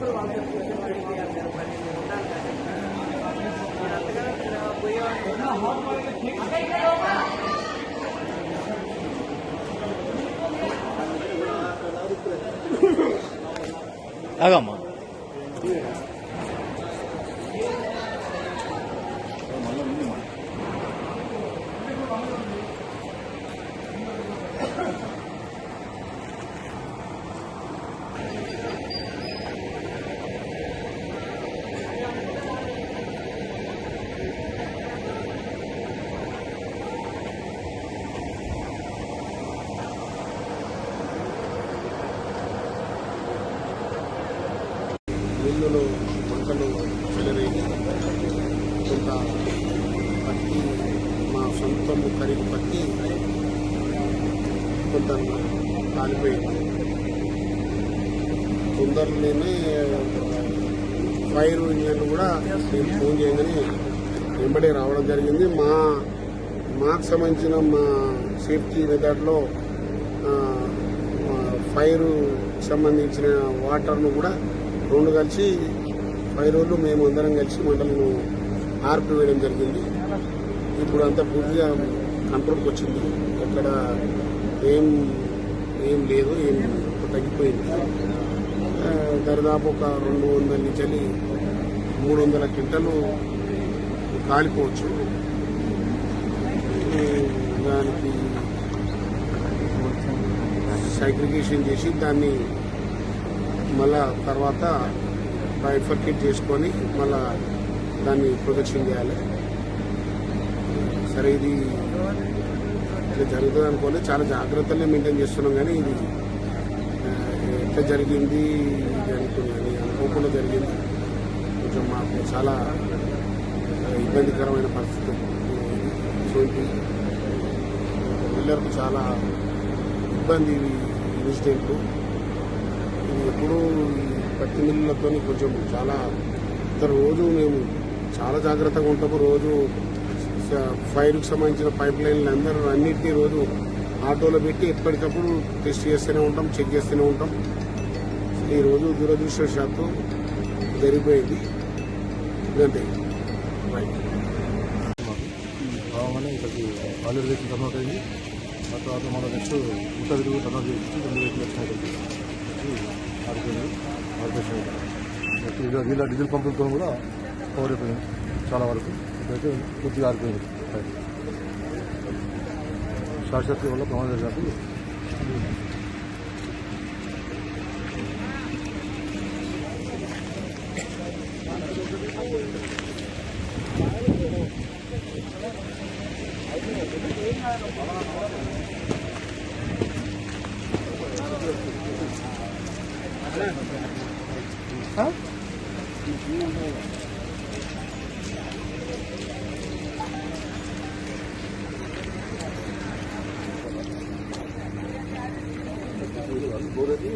ఉన్నప్పుడు వాళ్ళతో కూర్చొని అడిగేయాలి కదా, మరి నేను ఉండాలి కదా. నేను అంతగా పోయేవాడిని. ఆగమ్మా ఇళ్ళలో మంటలు చెలరేగి కొంత పత్తి, మా సొంతం ఖరీదు పత్తి కొంత కాలిపోయింది. తొందరలోనే ఫైర్ ఇంజన్ కూడా నేను ఫోన్ చేయగానే వెంబడే రావడం జరిగింది. మాకు సంబంధించిన మా సేఫ్టీ మెథడ్లో ఫైర్ సంబంధించిన వాటర్ను కూడా రెండు కలిసి 5 రోజులు మేము అందరం కలిసి మంటలను ఆర్పివేయడం జరిగింది. ఇప్పుడు అంతా పూర్తిగా కంట్రోల్కి వచ్చింది. ఎక్కడ ఏం లేదు, ఏం తగ్గిపోయింది. దాదాపు ఒక 200 నుంచి 300 క్వింటలు కాలిపోవచ్చు. దానికి సైగ్రిగేషన్ చేసి దాన్ని మళ్ళా తర్వాత బైఫర్కేట్ చేసుకొని మళ్ళా దాన్ని ప్రొటెక్షన్ చేయాలి. సరే, ఇది ఇట్లా జరుగుతుంది అనుకోని చాలా జాగ్రత్తలే మెయింటైన్ చేస్తున్నాం. కానీ ఇది ఎట్లా జరిగింది అనుకున్నాను, అనుకోకుండా జరిగింది. కొంచెం మాకు చాలా ఇబ్బందికరమైన పరిస్థితి. ఇటువంటి పిల్లలకు చాలా ఇబ్బంది ఇన్సిడెంట్. ఎప్పుడూ ఈ పత్తి మిల్లులతో కొంచెం చాలా రోజు మేము చాలా జాగ్రత్తగా ఉంటాము. రోజు ఫైర్కి సంబంధించిన పైప్ లైన్లు అందరూ అన్నింటినీ రోజు ఆటోలో పెట్టి ఎప్పటికప్పుడు టెస్ట్ చేస్తూనే ఉంటాం, చెక్ చేస్తూనే ఉంటాం. ఈరోజు దురదృష్టవశాత్తు జరిగిపోయింది. ఇదంతే. కావాలని ఇక్కడికి ఆల్రెడీ వెహికల్ టర్నౌట్ అయింది. ఆ తర్వాత మన నెక్స్ట్ ఇంత విలువ టర్నౌట్ చేసి 2 వెహికల్ వచ్చినాయి. ఆరిపోయింది. వీళ్ళ డీజిల్ పంపులతో కూడా కవర్ అయిపోయింది చాలా వరకు. ఇప్పుడైతే పూర్తిగా ఆరిపోయింది. షార్ట్ సర్క్యూట్ వల్ల ప్రమాదం జరిగినప్పుడు బోరేది